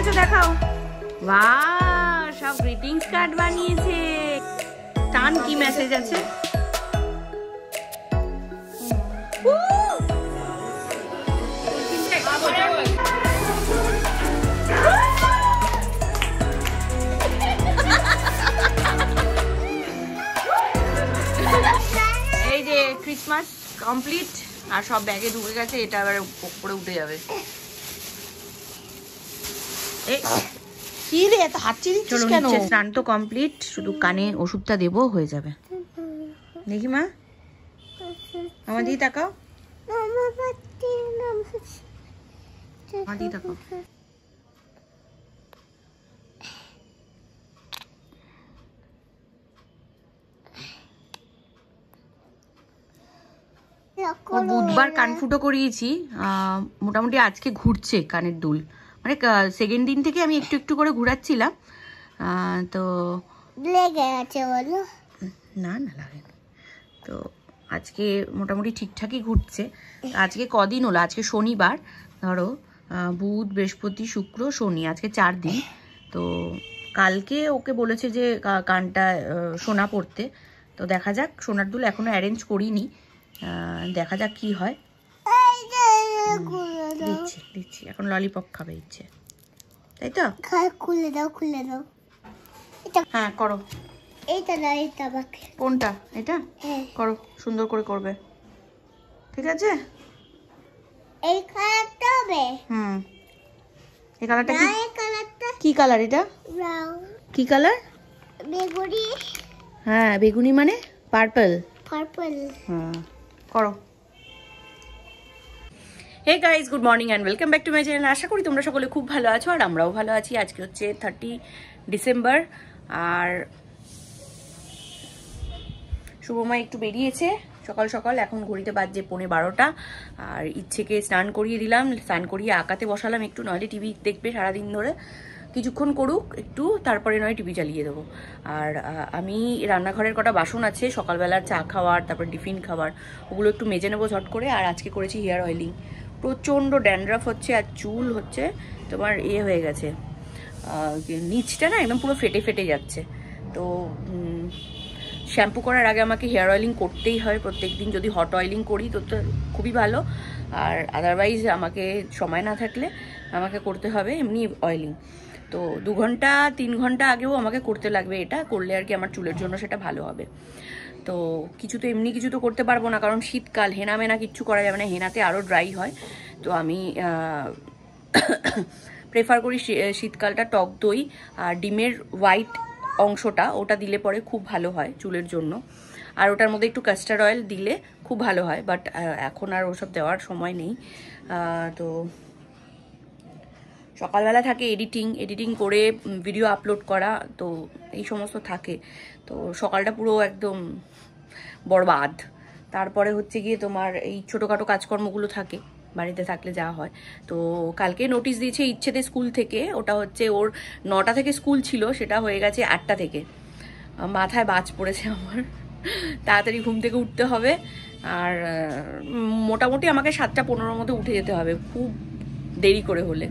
বানিয়েছো দেখাও। বাহ, সব গ্রিটিংস কার্ড বানিয়েছে। টান কি মেসেজ আছে? এই যে ক্রিসমাস কমপ্লিট আর সব ব্যাগে ঢুকে গেছে, এটা আবার উপরে উঠে যাবে। স্নান তো কমপ্লিট, শুধু কানে ওষুধটা দেবো, হয়ে যাবে। দেখি মা, আমার দিকে তাকাও, আমার দিকে তাকাও। বুধবার কান ফুটো করিয়েছি, মোটামুটি আজকে ঘুরছে কানের দুল, মানে সেকেন্ড দিন থেকে আমি একটু একটু করে ঘুরাচ্ছিলাম। তো লেগে আছে বলো? না না লাগেনি। তো আজকে মোটামুটি ঠিকঠাকই ঘুরছে। আজকে কদিন হলো, আজকে শনিবার, ধরো বুধ বৃহস্পতি শুক্র শনি, আজকে 4 দিন। তো কালকে ওকে বলেছে যে কানটা সোনা পড়তে, তো দেখা যাক। সোনার দুল এখনো অ্যারেঞ্জ করিনি, দেখা যাক কি হয়। দিচ্ছি দিচ্ছি, এখন ললিপপ খাবে ইচ্ছে, তাই তো? খুলে দাও খুলে দাও। হ্যাঁ করো। এইটা না, এটা বাকি। কোনটা? এটা করো, সুন্দর করে করবে, ঠিক আছে? এই কালারটা হবে? এই কালারটা কি? এই কালারটা কি কালার এটা? ব্রাউন। কি কালার? বেগুনি। হ্যাঁ বেগুনি মানে পার্পল। পার্পল। হ্যাঁ করো। Hey guys, good morning and welcome back to my channel. আশা করি তোমরা সকলে খুব ভালো আছো আর আমরাও ভালো আছি। আজকে হচ্ছে 30 ডিসেম্বর আর শুভময় একটু বেরিয়েছে সকাল সকাল, এখন ঘড়িতে বাজছে 11:15। আর ইচ্ছেকে স্নান করিয়ে দিলাম, স্নান করিয়ে আঁকাতে বসালাম একটু, নইলে টিভি দেখবে সারাদিন ধরে, কিছুক্ষণ করুক একটু, তারপরে নয় টিভি চালিয়ে দেবো। আর আমি রান্নাঘরের কটা বাসন আছে সকালবেলার চা খাওয়ার, তারপর টিফিন খাওয়ার, ওগুলো একটু মেজে নেবো ঝট করে। আর আজকে করেছি হেয়ার অয়েলিং, প্রচণ্ড ড্যান্ড্রাফ হচ্ছে আর চুল হচ্ছে তোমার হয়ে গেছে, নিচটা না একদম পুরো ফেটে ফেটে যাচ্ছে। তো শ্যাম্পু করার আগে আমাকে হেয়ার অয়েলিং করতেই হয় প্রত্যেক দিন, যদি হট অয়েলিং করি তো খুবই ভালো, আর আদারওয়াইজ আমাকে সময় না থাকলে আমাকে করতে হবে এমনি অয়েলিং। তো 2 ঘন্টা 3 ঘন্টা আগেও আমাকে করতে লাগবে, এটা করলে আর কি আমার চুলের জন্য সেটা ভালো হবে। তো কিছু তো এমনি কিছু তো করতে পারবো না, কারণ শীতকাল, হেনা মেনা কিচ্ছু করা যাবে না, হেনাতে আরও ড্রাই হয়। তো আমি প্রেফার করি শীতকালটা টক দই আর ডিমের হোয়াইট অংশটা, ওটা দিলে পরে খুব ভালো হয় চুলের জন্য, আর ওটার মধ্যে একটু কাস্টার্ড অয়েল দিলে খুব ভালো হয়। বাট এখন আর ওসব দেওয়ার সময় নেই। তো সকালবেলা থাকে এডিটিং করে ভিডিও আপলোড করা, তো এই সমস্ত থাকে। তো সকালটা পুরো একদম বরবাদ। তারপরে হচ্ছে গিয়ে তোমার এই ছোটোখাটো কাজকর্মগুলো থাকে বাড়িতে থাকলে যা হয়। তো কালকে নোটিশ দিয়েছে ইচ্ছেতে স্কুল থেকে, ওটা হচ্ছে ওর 9টা থেকে স্কুল ছিল, সেটা হয়ে গেছে 8টা থেকে। মাথায় বাজ পড়েছে আমার, তাড়াতাড়ি ঘুম থেকে উঠতে হবে। আর মোটামুটি আমাকে 7:15 মধ্যে উঠে যেতে হবে, খুব দেরি করে হলে।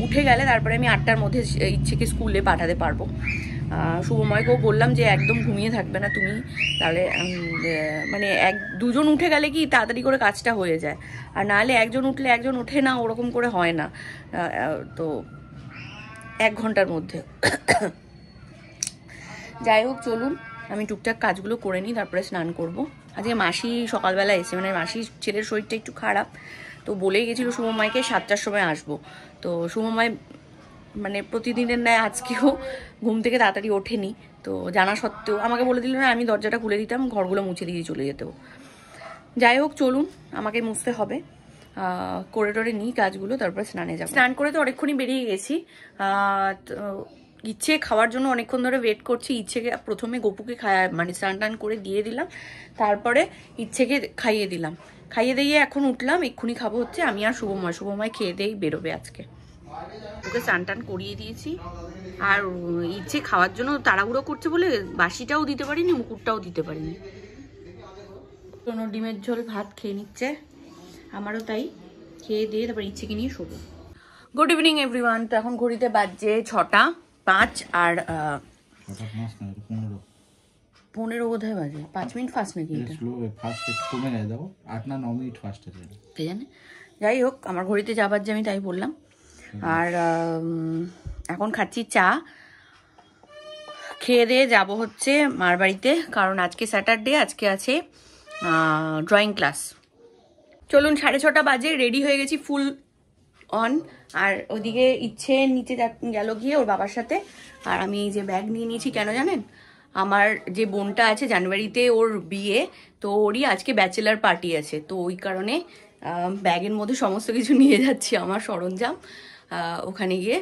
উঠে গেলে তারপরে আমি 8টার মধ্যে ইচ্ছেকে স্কুলে পাঠাতে পারবো। শুভময়কেও বললাম যে একদম ঘুমিয়ে থাকবে না তুমি, তাহলে মানে 2জন উঠে গেলে কি তাড়াতাড়ি করে কাজটা হয়ে যায়, আর নাহলে একজন উঠলে একজন ওঠে না, ওরকম করে হয় না। তো 1 ঘন্টার মধ্যে যাই হোক, চলুন আমি টুকটাক কাজগুলো করে নিই, তারপরে স্নান করব। আজকে মাসি সকালবেলা এসে, মানে মাসির ছেলের শরীরটা একটু খারাপ, তো বলেই গেছিলো শুভময়কে 7টার সময় আসবো। তো শুভময় মানে প্রতিদিনের ন্যায় আজকেও ঘুম থেকে তাড়াতাড়ি ওঠেনি, তো জানা সত্ত্বেও আমাকে বলে দিল না, আমি দরজাটা খুলে দিতাম, ঘরগুলো মুছে দিয়ে চলে যেতেও। যাই হোক চলুন, আমাকে মুছতে হবে, করে টোরে নিই কাজগুলো, তারপরে স্নানে যাব। স্নান করে তো অনেকক্ষণই বেরিয়ে গেছি। ইচ্ছে খাওয়ার জন্য অনেকক্ষণ ধরে ওয়েট করছি। ইচ্ছেকে প্রথমে গপুকে মানে স্নান টান করে দিয়ে দিলাম, তারপরে ইচ্ছেকে খাইয়ে দিলাম, খাইয়ে দিয়ে এখন উঠলাম, এক্ষুনি খাবো হচ্ছে আমি আর শুভময় খেয়ে দিয়েই বেরোবে আজকে। ওকে স্নান টান করিয়ে দিয়েছি, আর ইচ্ছে খাওয়ার জন্য তাড়াহুড়ো করছে বলে বাসিটাও দিতে পারিনি, মুকুটটাও দিতে পারিনি। কোনো ডিমের ঝোল ভাত খেয়ে নিচ্ছে, আমারও তাই, খেয়ে দিয়ে তারপর ইচ্ছেকে নিয়ে শোবো। Good evening everyone. তো এখন ঘড়িতে বাজছে 6:05 আর 15 বোধহয় বাজে। 5 মিনিট ফাস্ট নাকি এটা? কে জানে। যাই হোক, আমার ঘড়িতে যা বাজছে আমি তাই বললাম। আর এখন খাচ্ছি চা। খেয়ে দিয়ে যাবো হচ্ছে মার বাড়িতে, কারণ আজকে স্যাটারডে, আজকে আছে ড্রয়িং ক্লাস। চলুন, 6:30 বাজে, রেডি হয়ে গেছি ফুল অন। আর ওদিকে ইচ্ছে নিচে গেল গিয়ে ওর বাবার সাথে। আর আমি এই যে ব্যাগ নিয়ে নিয়েছি, কেন জানেন? আমার যে বোনটা আছে জানুয়ারিতে ওর বিয়ে, তো ওরই আজকে ব্যাচেলার পার্টি আছে, তো ওই কারণে ব্যাগের মধ্যে সমস্ত কিছু নিয়ে যাচ্ছি, আমার সরঞ্জাম। ওখানে গিয়ে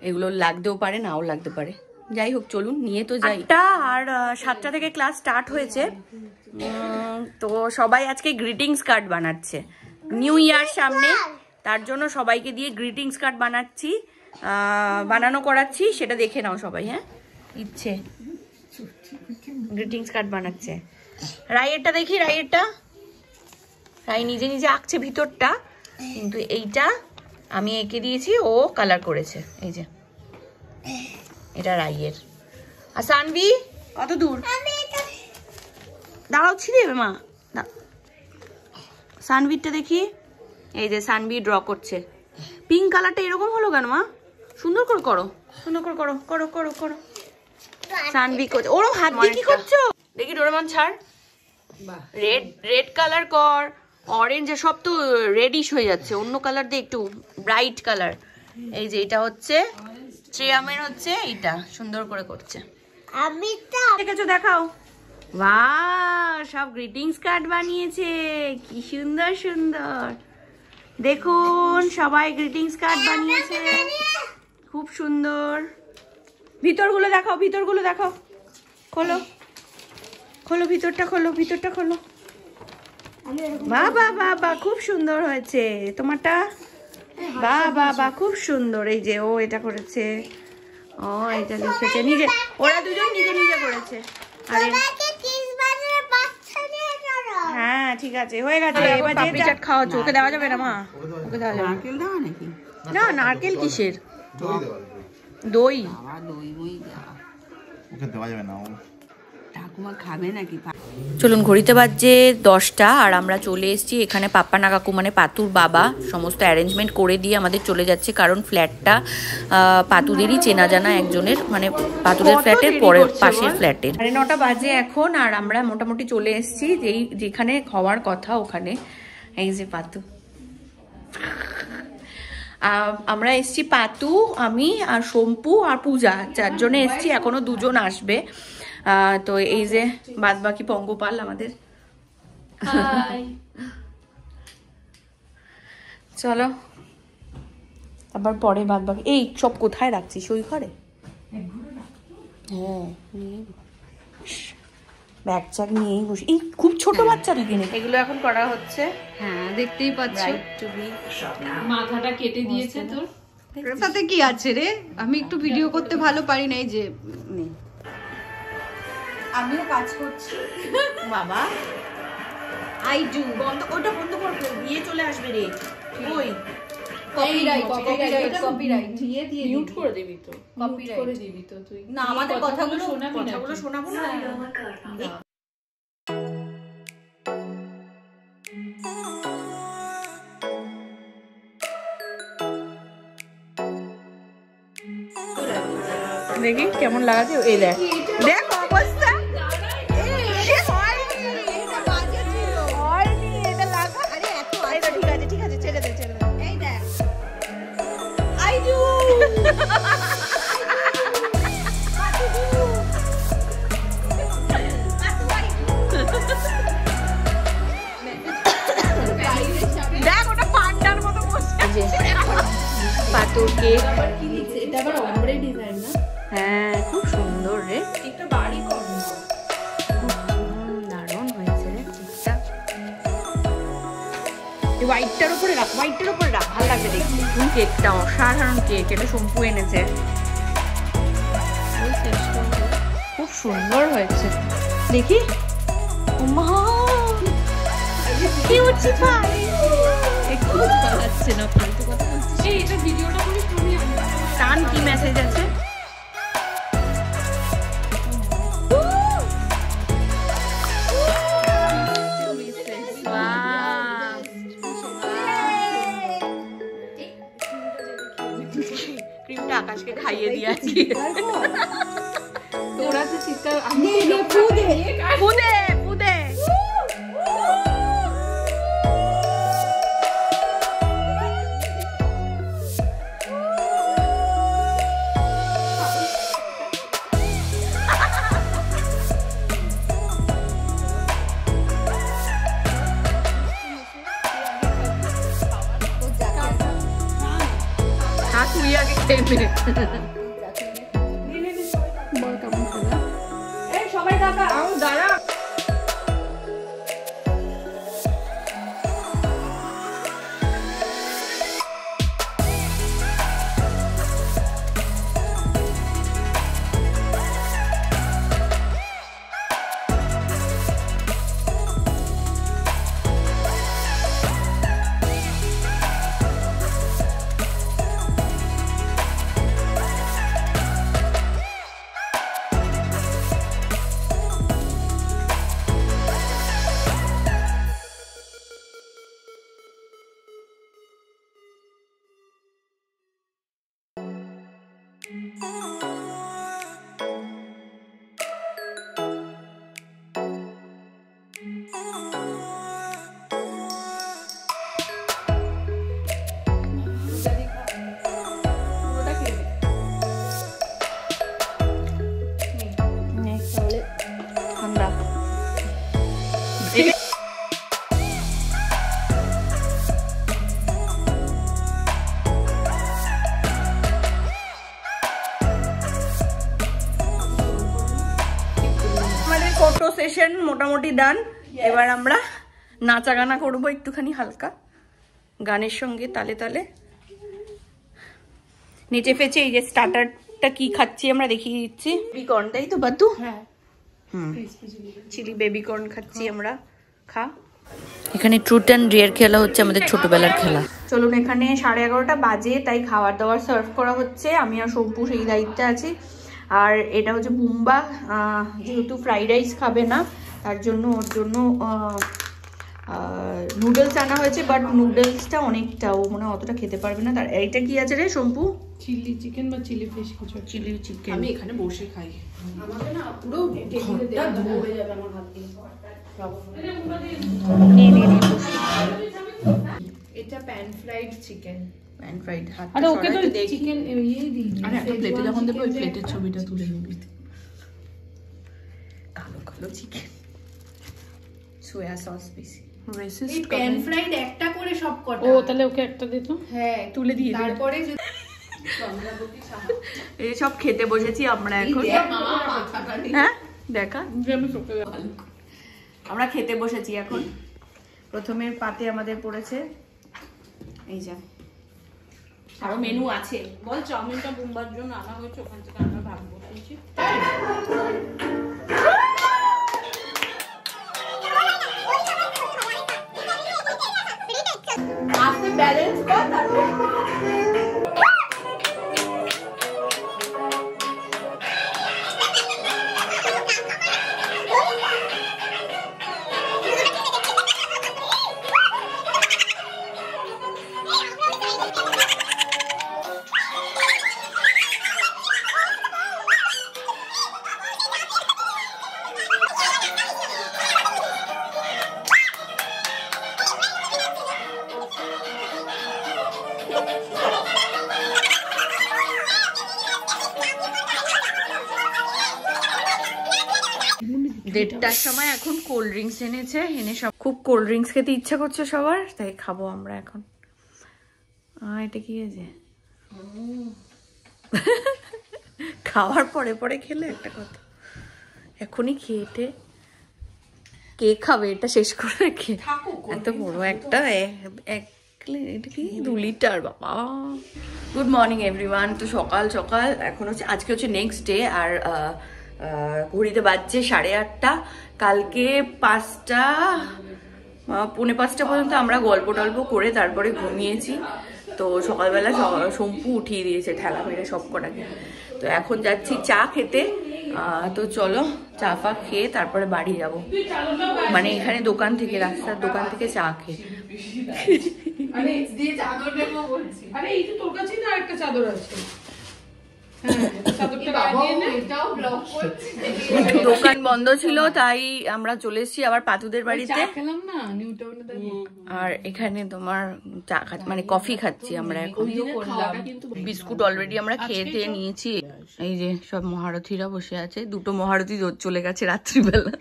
এগুলো লাগতেও পারে, নাও লাগতে পারে। যাই হোক, চলুন নিয়ে তো যাই। আর 7টা থেকে ক্লাস স্টার্ট হয়েছে। তো সবাই আজকে গ্রিটিংস কার্ড বানাচ্ছে নিউ ইয়ার সামনে, তার জন্য সবাইকে দিয়ে গ্রিটিংস কার্ড বানাচ্ছি, বানানো করাচ্ছি। সেটা দেখে নাও সবাই। হ্যাঁ, ইচ্ছে গ্রিটিংস কার্ড বানাচ্ছে। রাইয়েরটা দেখি, রাইয়েরটা রাই নিজে নিজে আঁকছে ভিতরটা, কিন্তু এইটা আমি এঁকে দিয়েছি, ও কালার করেছে। এই যে এটা রাইয়ের। আর সানভি কত দূর? দাঁড়াও, ছিঁড়ে দেবে মা। সানভিরটা দেখি। এই যে সানভি ড্র করছে। পিঙ্ক কালারটা এরকম হলো কেন মা? সুন্দর করে করো, সুন্দর করে করো, করো করো করো। সানভি করছে। ওরম হাত দিয়ে কি করছো? দেখি ডোরেমন ছাড়। রেড কালার কর, অরেঞ্জ, সব তো রেডিশ হয়ে যাচ্ছে। অন্য কালার দিয়ে একটু ব্রাইট কালার। এই যে এটা হচ্ছে শ্রেয়ামের, হচ্ছে এইটা সুন্দর করে করছে। আমি তো দেখেছো, দেখাও। বাহ, সব গ্রিটিংস কার্ড বানিয়েছে, কি সুন্দর সুন্দর। দেখুন, সবাই গ্রিটিংস কার্ড বানিয়েছে, খুব সুন্দর। ভিতরগুলো দেখাও, ভিতরগুলো দেখাও। খোলো খোলো, ভিতরটা খোলো, ভিতরটা খোলো। বাহ বাহ বাহ বাহ, খুব সুন্দর হয়েছে তোমারটা। বাহ বাহ বাহ, খুব সুন্দর। এই যে ও এটা করেছে, ও এটা লিখেছে নিজে, ওরা দুজন নিজে নিজে করেছে। আরে হ্যাঁ, ঠিক আছে, হয়ে গেছে। এবার যে চাট খাওয়া, ওকে দেওয়া যাবে না মা? ওকে দেওয়া যাবে? নারকেল দেওয়া নাকি? না, নারকেল কিসের? দই। ওকে দেওয়া যাবে না, ঠাকুমা খাবে নাকি? চলুন, ঘড়িতে বাজছে 10টা আর আমরা চলে এসেছি এখানে। পাপ্পা না কাকু মানে পাতুর বাবা সমস্ত অ্যারেঞ্জমেন্ট করে দিয়ে আমাদের চলে যাচ্ছে, কারণ ফ্ল্যাটটা পাতুদেরই চেনা জানা একজনের, মানে পাতুদের ফ্ল্যাটের পরের পাশের ফ্ল্যাটের। 9:30 বাজে এখন, আর আমরা মোটামুটি চলে এসেছি যেখানে খাওয়ার কথা ওখানে। এই যে পাতু, আমরা এসছি, পাতু, আমি আর শম্পু আর পূজা, 4 জনে এসছি। এখনো 2 জন আসবে। তো এই যে বাদ বাকি পঙ্গপাল আমাদের। চলো আবার পরে বাদ বাকি। এই সব কোথায় রাখছিস? ওই ঘরে? হ্যাঁ, ব্যাগ চ্যাগ নিয়েই বসে। এই খুব ছোট বাচ্চা কিনে এগুলো এখন করা হচ্ছে। হ্যাঁ, দেখতেই পাচ্ছ, মাথাটা কেটে দিয়েছে তোর। তাতে কি আছে রে? আমি একটু ভিডিও করতে ভালো পারি না। এই যে আমিও কাজ করছি বাবা। I do. বন্ধ, ওটা বন্ধ করবে, বিয়ে চলে আসবে রে। ওই কপিরাইট দিয়ে দিয়ে মিউট করে দিবি তো, কপিরাইট করে দিবি তো তুই। না, আমাদের কথাগুলো শোনাবো না। দেখি কেমন লাগাচ্ছে। এই দেখ, দেখ অবস্থা। ঠিক আছে, ছেড়ে দে, ছেড়ে দে। এই দেখ, আই ডু। দেখ, ওটা পান্ডার মতো বসে। পাতুর কেক, এটা আবার অমরে ডিজাইন না? হ্যাঁ, খুব সুন্দর রে। একটা বাড়ি কর, দারুণ হয়েছে রে কেকটা। হোয়াইটটার উপরে রাখ, হোয়াইটটার উপরে রাখ, ভালো লাগবে দেখি। কেকটা অসাধারণ কেক, এটা শম্পু এনেছে, খুব সুন্দর হয়েছে। দেখি, মা কি উঠছি পাই, একটু পালাচ্ছে না, ফালতু কথা বলছিস। এই এটা ভিডিওটা করে তুমি টান কি মেসেজ আছে? ক্রিমটা আকাশকে খাইয়ে দিয়েছি। তোরা তো চিৎকার আমি পুদে পুদে তুই আগে খেয়ে নে। বল কেমন খেলা এই সবাই কাকা দাঁড়া ঠান্ডা আমাদের ফটো সেশন মোটামুটি ডান। এবার আমরা নাচা গানা করবো একটুখানি হালকা গানের সঙ্গে তালে তালে নেচে ফেচে। এই যে স্টার্টারটা কি খাচ্ছি আমরা দেখিয়ে দিচ্ছি। বেবিকর্ন, তাই তো বাদু? হ্যাঁ চিলি বেবিকর্ন খাচ্ছি আমরা। খা। এখানে ট্রুথ অ্যান্ড ডেয়ার খেলা হচ্ছে, আমাদের ছোটবেলার খেলা। চলুন, এখানে 11:30 বাজে, তাই খাবার দাবার সার্ভ করা হচ্ছে। আমি আর শম্পু সেই দায়িত্বে আছি। আর এটা হচ্ছে বুম্বা, যেহেতু ফ্রাইড রাইস খাবে না তার জন্য ওর জন্য নুডলস আনা হয়েছে। বাট নুডলসটা অনেকটা, ও মনে হয় অতটা খেতে পারবে না। তার এইটা কি আছে রে শম্পু? চিলি চিকেন বা চিলি ফিশ কিছু। Chilli chicken. আমি এখানে বসে খাই। আমাকে না পুরো টেবিলে দেওয়া হয়ে যাবে আমার হাত দিয়ে। নে নে নে এটা pan fried chicken. Pan fried. আরে ওকে তো চিকেন ইয়ে দিই। আরে একটা প্লেটে যখন দেব ওই প্লেটের ছবিটা তুলে নিবি। কালো কালো চিকেন, সোয়া সস বেশি। এই প্যান ফ্রাইড একটা করে সব কটা। ও তাহলে ওকে একটা দে তো। হ্যাঁ তুলে দিয়ে তারপরে এই সব খেতে বসেছি আমরা এখন। হ্যাঁ দেখা আমরা খেতে বসেছি এখন। প্রথমের পাতে আমাদের পড়েছে এই যা, আরো মেনু আছে। বল চাউমিনটা বুম্বার জন্য আনা হয়েছে, ওখান থেকে আমরা ভাগ বসেছি। আপনি ব্যালেন্স কর তারপর দেড়টার সময় এখন কোল্ড ড্রিঙ্কস এনেছে, এনে সব খুব কোল্ড ড্রিঙ্কস খেতে ইচ্ছা করছে সবার, তাই খাবো আমরা এখন। এটা কি আছে? খাওয়ার পরে পরে খেলে একটা কথা, এখনই খেয়েটে কে খাবে এটা শেষ করে রেখে? এত বড় একটা এটা কি 2 লিটার বাবা। Good morning everyone. তো সকাল সকাল এখন হচ্ছে, আজকে হচ্ছে নেক্সট ডে। আর ঘড়িতে বাজছে 8:30। কালকে 5টা পৌনে 5টা পর্যন্ত আমরা গল্প টল্প করে তারপরে ঘুমিয়েছি। তো সকালবেলা শম্পু উঠিয়ে দিয়েছে ঠেলা মেরে সব কটাকে। তো এখন যাচ্ছি চা খেতে। তো চলো চা ফা খেয়ে তারপরে বাড়ি যাব, মানে এখানে দোকান থেকে, রাস্তার দোকান থেকে চা খেয়ে। দোকান বন্ধ ছিল তাই আমরা চলে এসেছি আবার পাতুদের বাড়িতে। আর এখানে তোমার চা মানে কফি খাচ্ছি আমরা এখন। বিস্কুট অলরেডি আমরা খেয়ে দিয়ে নিয়েছি। এই যে সব মহারথীরা বসে আছে, দুটো মহারথী চলে গেছে রাত্রিবেলা,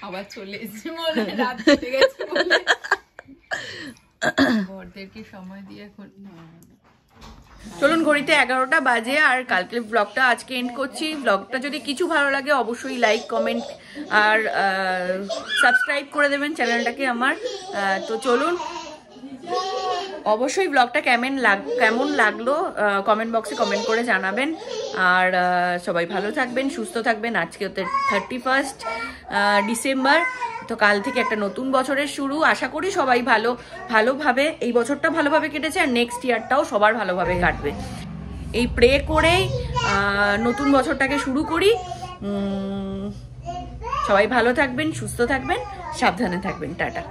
আবার চলে এসেছে রাত হয়ে গেছে বলে বড়দেরকে সময় দিয়ে এখন। চলুন ঘড়িতে 11টা বাজে আর কালকের ব্লগটা আজকে এন্ড করছি। ব্লগটা যদি কিছু ভালো লাগে অবশ্যই লাইক কমেন্ট আর সাবস্ক্রাইব করে দেবেন চ্যানেলটাকে আমার। তো চলুন, অবশ্যই ব্লগটা কেমন লাগলো কমেন্ট বক্সে কমেন্ট করে জানাবেন। আর সবাই ভালো থাকবেন, সুস্থ থাকবেন। আজকে হচ্ছে 31 ডিসেম্বর, তো কাল থেকে একটা নতুন বছরের শুরু। আশা করি সবাই ভালোভাবে এই বছরটা ভালোভাবে কেটেছে আর নেক্সট ইয়ারটাও সবার ভালোভাবে কাটবে, এই প্রে করেই নতুন বছরটাকে শুরু করি। সবাই ভালো থাকবেন, সুস্থ থাকবেন, সাবধানে থাকবেন। টাটা।